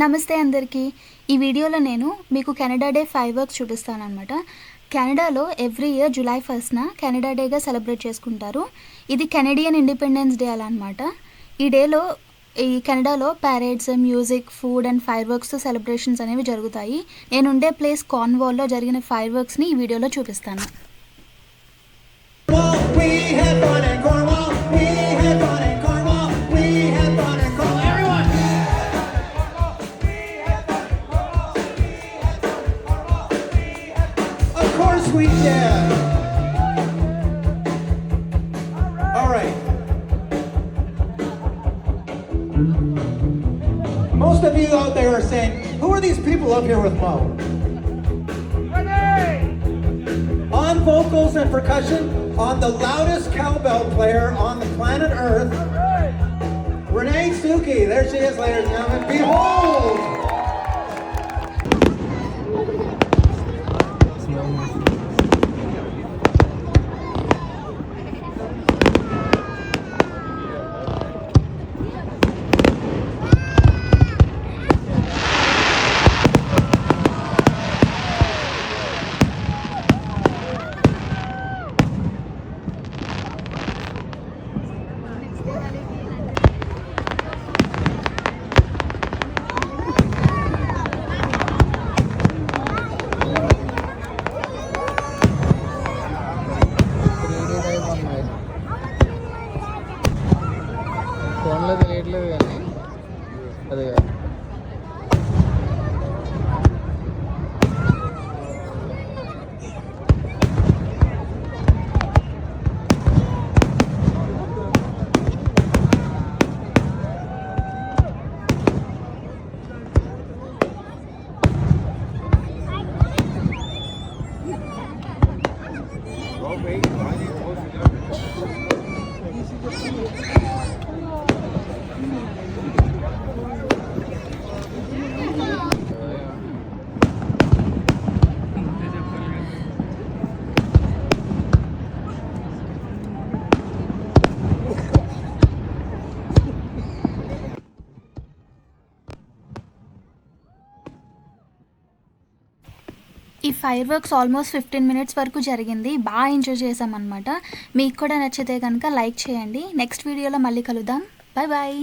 నమస్తే అందరికీ. ఈ వీడియోలో నేను మీకు కెనడా డే ఫైర్ వర్క్స్ చూపిస్తాననమాట. కెనడాలో ఎవ్రీ ఇయర్ జూలై 1న కెనడా డేగా సెలబ్రేట్ చేసుకుంటారు. ఇది కెనడియన్ ఇండిపెండెన్స్ డే అలా అనమాట. ఈ డేలో ఈ కెనడాలో ప్యారేడ్స్, మ్యూజిక్, ఫుడ్ అండ్ ఫైర్ వర్క్స్తో సెలబ్రేషన్స్ అనేవి జరుగుతాయి. నేనుండే ప్లేస్ కార్న్వాల్లో జరిగిన ఫైర్ వర్క్స్ని ఈ వీడియోలో చూపిస్తాను. We did. All right. Most of you out there are saying, who are these people up here with Mo? On vocals and percussion, on the loudest cowbell player on the planet Earth, Renee Suki. There she is, ladies and gentlemen. Behold! ఫోన్లో తెలియట్లేదు కానీ అది ఈ fire works almost 15 minutes వరకు జరిగింది. బాగా enjoy చేసామన్నమాట. మీకు కూడా నచ్చితే కనుక లైక్ చేయండి. నెక్స్ట్ వీడియోలో మళ్ళీ కలుద్దాం. Bye bye.